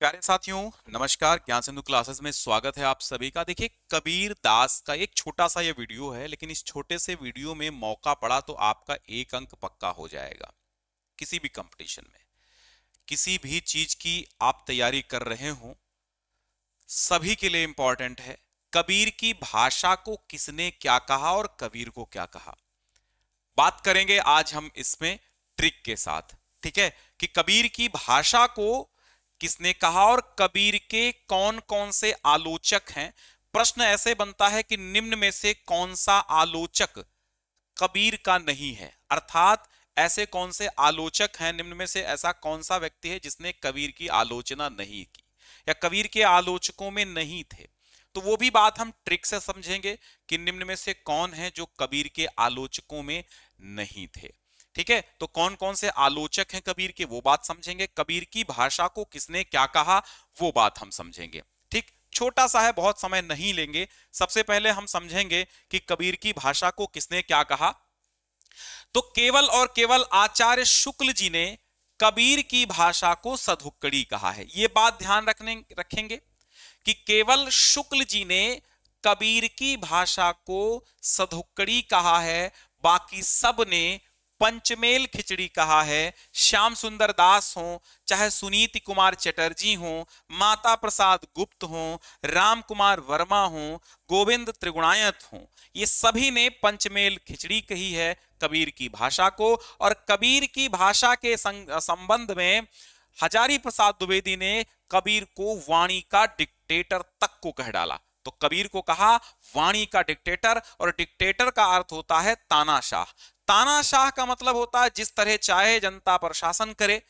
प्यारे साथियों, नमस्कार। ज्ञान सिंधु क्लासेस में स्वागत है आप सभी का। देखिए, कबीर दास का एक छोटा सा ये वीडियो है, लेकिन इस छोटे से वीडियो में मौका पड़ा तो आपका एक अंक पक्का हो जाएगा। किसी भी कंपटीशन में, किसी भी चीज की आप तैयारी कर रहे हो, सभी के लिए इंपॉर्टेंट है कबीर की भाषा को किसने क्या कहा और कबीर को क्या कहा। बात करेंगे आज हम इसमें ट्रिक के साथ, ठीक है, कि कबीर की भाषा को किसने कहा और कबीर के कौन कौन से आलोचक हैं। प्रश्न ऐसे बनता है कि निम्न में से कौन सा आलोचक कबीर का नहीं है, अर्थात ऐसे कौन से आलोचक हैं, निम्न में से ऐसा कौन सा व्यक्ति है जिसने कबीर की आलोचना नहीं की या कबीर के आलोचकों में नहीं थे। तो वो भी बात हम ट्रिक से समझेंगे कि निम्न में से कौन है जो कबीर के आलोचकों में नहीं थे। ठीक है, तो कौन कौन से आलोचक हैं कबीर के, वो बात समझेंगे। कबीर की भाषा को किसने क्या कहा, वो बात हम समझेंगे। ठीक, छोटा सा है, बहुत समय नहीं लेंगे। सबसे पहले हम समझेंगे कि कबीर की भाषा को किसने क्या कहा। तो केवल और केवल आचार्य शुक्ल जी ने कबीर की भाषा को सधुक्कड़ी कहा है। यह बात ध्यान रखेंगे कि केवल शुक्ल जी ने कबीर की भाषा को सधुक्कड़ी कहा है, बाकी सब ने पंचमेल खिचड़ी कहा है। श्याम सुंदर दास हो, चाहे सुनीति कुमार चटर्जी हो, माता प्रसाद गुप्त हो, राम कुमार वर्मा हो, गोविंद त्रिगुणायत हो, ये सभी ने पंचमेल खिचड़ी कही है कबीर की भाषा को। और कबीर की भाषा के संबंध में हजारी प्रसाद द्विवेदी ने कबीर को वाणी का डिक्टेटर तक को कह डाला। तो कबीर को कहा वाणी का डिक्टेटर, और डिक्टेटर का अर्थ होता है तानाशाह। तानाशाह का मतलब होता है जिस तरह चाहे जनता पर शासन करे।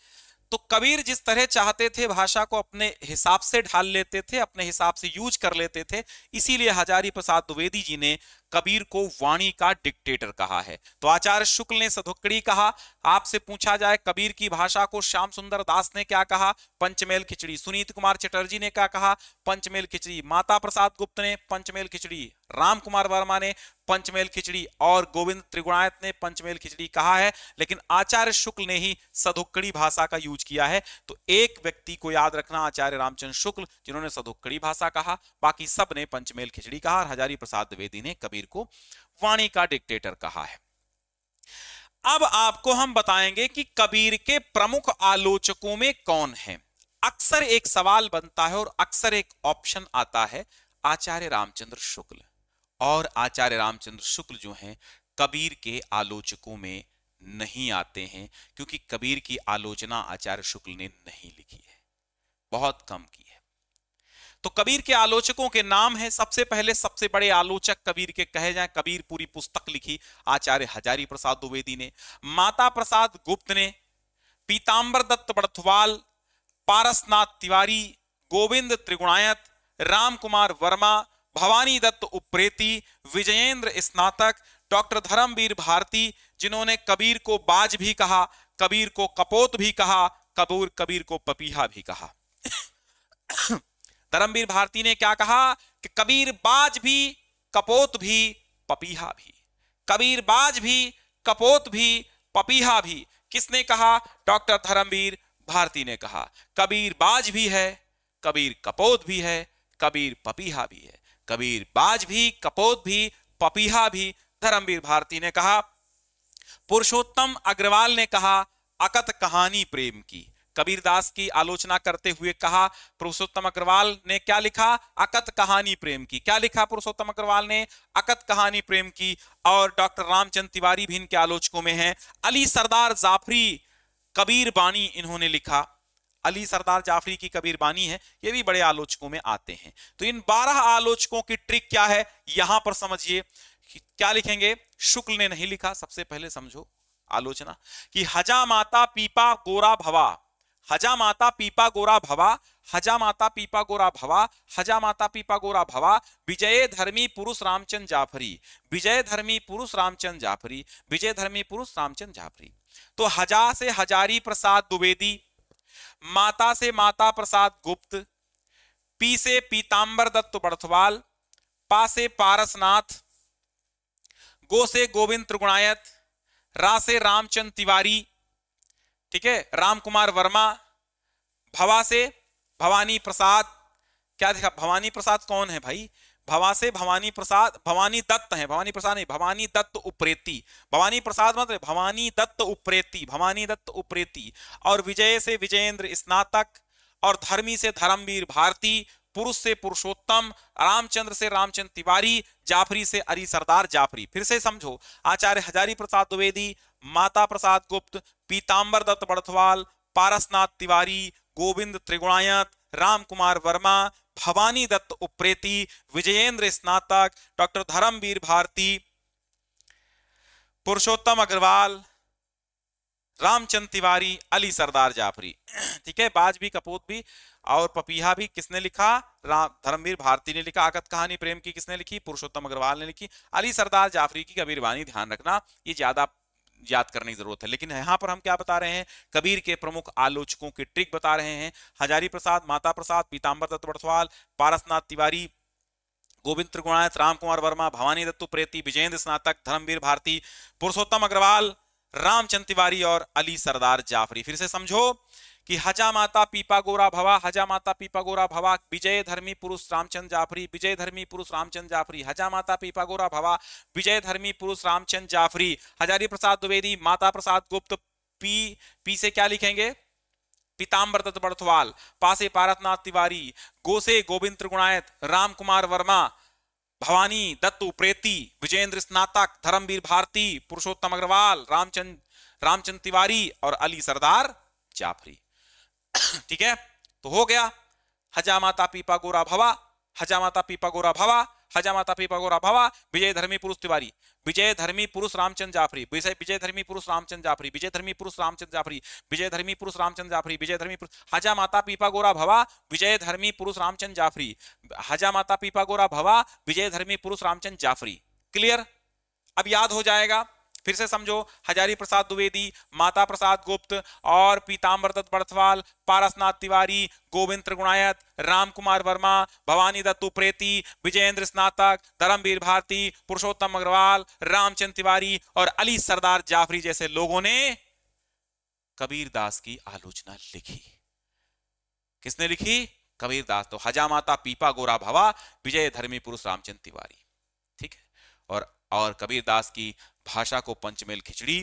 तो कबीर जिस तरह चाहते थे भाषा को अपने हिसाब से ढाल लेते थे, अपने हिसाब से यूज कर लेते थे। इसीलिए हजारी प्रसाद द्विवेदी जी ने कबीर को वाणी का डिक्टेटर कहा है। तो आचार्य शुक्ल ने सधुक्कड़ी कहा। आपसे पूछा जाए कबीर की भाषा को श्याम सुंदर दास ने क्या कहा, पंचमेल खिचड़ी। सुनीत कुमार चटर्जी ने क्या कहा, पंचमेल खिचड़ी। माता प्रसाद गुप्त ने पंचमेल खिचड़ी। राम कुमार वर्मा ने पंचमेल खिचड़ी और गोविंद त्रिगुणायत ने पंचमेल खिचड़ी कहा है, लेकिन आचार्य शुक्ल ने ही सधुक्कड़ी भाषा का यूज किया है। तो एक व्यक्ति को याद रखना, आचार्य रामचंद्र शुक्ल, जिन्होंने सधुक्कड़ी भाषा कहा, बाकी सब ने पंचमेल खिचड़ी कहा, और हजारी प्रसाद द्विवेदी ने कबीर को वाणी का डिक्टेटर कहा है। अब आपको हम बताएंगे कि कबीर के प्रमुख आलोचकों में कौन है। अक्सर एक सवाल बनता है और अक्सर एक ऑप्शन आता है, आचार्य रामचंद्र शुक्ल। और आचार्य रामचंद्र शुक्ल जो हैं कबीर के आलोचकों में नहीं आते हैं, क्योंकि कबीर की आलोचना आचार्य शुक्ल ने नहीं लिखी है, बहुत कम की है। तो कबीर के आलोचकों के नाम हैं, सबसे पहले सबसे बड़े आलोचक कबीर के कहे जाएं, कबीर पूरी पुस्तक लिखी आचार्य हजारी प्रसाद द्विवेदी ने, माता प्रसाद गुप्त ने, पीतांबर दत्त बड़थवाल, पारसनाथ तिवारी, गोविंद त्रिगुणायत, राम कुमार वर्मा, भवानी दत्त उप्रेती, विजयेंद्र स्नातक, डॉक्टर धर्मवीर भारती, जिन्होंने कबीर को बाज भी कहा, कबीर को कपोत भी कहा, कबीर को पपीहा भी कहा। धर्मवीर भारती ने क्या कहा कि कबीर बाज भी, कपोत भी, पपीहा भी। कबीर बाज भी, कपोत भी, पपीहा भी। किसने कहा? डॉक्टर धर्मवीर भारती ने कहा। कबीर बाज भी है, कबीर कपोत भी है, कबीर पपीहा भी है। कबीर बाज भी, कपोत भी, पपीहा भी, धर्मवीर भारती ने कहा। पुरुषोत्तम अग्रवाल ने कहा अकथ कहानी प्रेम की। कबीरदास की आलोचना करते हुए कहा, पुरुषोत्तम अग्रवाल ने क्या लिखा? अकथ कहानी प्रेम की। क्या लिखा पुरुषोत्तम अग्रवाल ने? अकथ कहानी प्रेम की। और डॉक्टर रामचंद्र तिवारी भी इनके आलोचकों में हैं। अली सरदार जाफरी कबीर बानी इन्होंने लिखा। अली सरदार जाफरी की कबीर बानी है, ये भी बड़े आलोचकों में आते हैं। तो इन 12 आलोचकों की ट्रिक क्या है यहां पर समझिए। क्या लिखेंगे? शुक्ल ने नहीं लिखा। सबसे पहले समझो आलोचना कि हजा माता पीपा गोरा भवा, हजा माता पीपा गोरा भवा, हजा माता पीपा गोरा भवा, हजा माता पीपा गोरा भवा, विजय धर्मी पुरुष रामचंद्र जाफरी, विजय धर्मी पुरुष रामचंद्र जाफरी, विजय धर्मी पुरुष रामचंद्र जाफरी। तो हजा से हजारी प्रसाद द्विवेदी, माता से माता प्रसाद गुप्त, पी से पीतांबर दत्त बड़थवाल, पा से पारसनाथ, गो से गोविंद त्रिगुणायत, रा से रामचंद्र तिवारी, ठीक है, राम कुमार वर्मा, भवा से भवानी प्रसाद, क्या देखा, भवानी प्रसाद कौन है भाई, भवा से भवानी प्रसाद, भवानी दत्त है, भवानी प्रसाद नहीं, भवानी दत्त उप्रेती, भवानी प्रसाद मतलब भवानी दत्त उप्रेती, भवानी दत्त उप्रेती। और विजय से विजयेंद्र स्नातक, और धर्मी से धर्मवीर भारती, पुरुष से पुरुषोत्तम, रामचंद्र से रामचंद्र तिवारी, जाफरी से अली सरदार जाफरी। फिर से समझो, आचार्य हजारी प्रसाद द्विवेदी, माता प्रसाद गुप्त, पीतांबर दत्त बड़थवाल, पारसनाथ तिवारी, गोविंद त्रिगुणायत, राम कुमार वर्मा, भवानी दत्त उप्रेती, विजयेंद्र स्नातक, डॉक्टर धर्मवीर भारती, पुरुषोत्तम अग्रवाल, रामचंद्र तिवारी, अली सरदार जाफरी। ठीक है, बाज भी, कपूत भी और पपीहा भी किसने लिखा, धर्मवीर भारती ने लिखा। आकत कहानी प्रेम की किसने लिखी, पुरुषोत्तम अग्रवाल ने लिखी। अली सरदार जाफरी की कबीर वाणी ध्यान रखना, ये ज्यादा याद करने की जरूरत है। लेकिन यहां पर हम क्या बता रहे हैं, कबीर के प्रमुख आलोचकों की ट्रिक बता रहे हैं। हजारी प्रसाद, माता प्रसाद, पीतांबर दत्त बड़थवाल, पारसनाथ तिवारी, गोविंद त्रिगुणायत, राम कुमार वर्मा, भवानी दत्त उप्रेती, विजयेंद्र स्नातक, धर्मवीर भारती, पुरुषोत्तम अग्रवाल, रामचंद्र तिवारी और अली सरदार जाफरी। फिर से समझो कि हजा माता पीपा गोरा भवा, हजा माता पीपा गोरा भवा, विजय धर्मी पुरुष रामचंद्र जाफरी, विजय धर्मी पुरुष रामचंद्र जाफरी, हजा माता पीपा गोरा भवा, विजय धर्मी पुरुष रामचंद्र जाफरी। हजारी प्रसाद द्विवेदी, माता प्रसाद गुप्त, पी से क्या लिखेंगे, पीतांबर दत्त बड़थवाल, पासे पारसनाथ तिवारी, गोसे गोविंद त्रिगुणायत, राम कुमार वर्मा, भवानी दत्त उप्रेती, विजयेंद्र स्नातक, धर्मवीर भारती, पुरुषोत्तम अग्रवाल, रामचंद्र तिवारी और अली सरदार जाफरी। ठीक है, तो हो गया हजा माता पीपा गोरा भवा, हजा माता पीपा गोरा भवा, हजा माता पीपा गोरा भवा, विजय धर्मी पुरुष तिवारी, विजय धर्मी पुरुष रामचंद्र जाफरी, विजय धर्मी पुरुष रामचंद्र जाफरी, विजय धर्मी पुरुष रामचंद्र जाफरी, विजय धर्मी पुरुष रामचंद्र जाफरी, विजय धर्मी पुरुष, हजा माता पीपा गोरा भवा, विजय धर्मी पुरुष रामचंद्र जाफरी, हजा माता पीपा गोरा भवा, विजय धर्मी पुरुष रामचंद्र जाफरी। क्लियर, अब याद हो जाएगा। फिर से समझो, हजारी प्रसाद द्विवेदी, माता प्रसाद गुप्त और पीतांबर दत्त बड़थवाल, पारसनाथ तिवारी, गोविंद त्रिगुणायत, राम कुमार वर्मा, भवानी दत्त उप्रेती, विजयेंद्र स्नातक, धर्मवीर भारती, पुरुषोत्तम अग्रवाल, रामचंद्र तिवारी और अली सरदार जाफरी जैसे लोगों ने कबीरदास की आलोचना लिखी। किसने लिखी, कबीरदास। तो हजा माता पीपा गोरा भवा, विजय धर्मी पुरुष रामचंद्र तिवारी। ठीक है, और कबीरदास की भाषा को पंचमेल खिचड़ी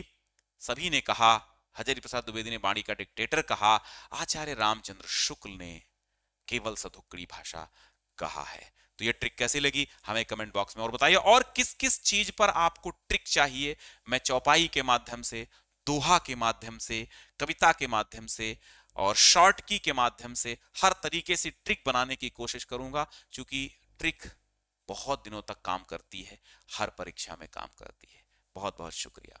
सभी ने कहा, हजारी प्रसाद द्विवेदी ने वाणी का डिक्टेटर कहा, आचार्य रामचंद्र शुक्ल ने केवल सधुक्कड़ी भाषा कहा है। तो ये ट्रिक कैसी लगी हमें कमेंट बॉक्स में और बताइए, और किस किस चीज पर आपको ट्रिक चाहिए। मैं चौपाई के माध्यम से, दोहा के माध्यम से, कविता के माध्यम से और शॉर्ट की के माध्यम से हर तरीके से ट्रिक बनाने की कोशिश करूंगा, क्योंकि ट्रिक बहुत दिनों तक काम करती है, हर परीक्षा में काम करती है। बहुत बहुत शुक्रिया।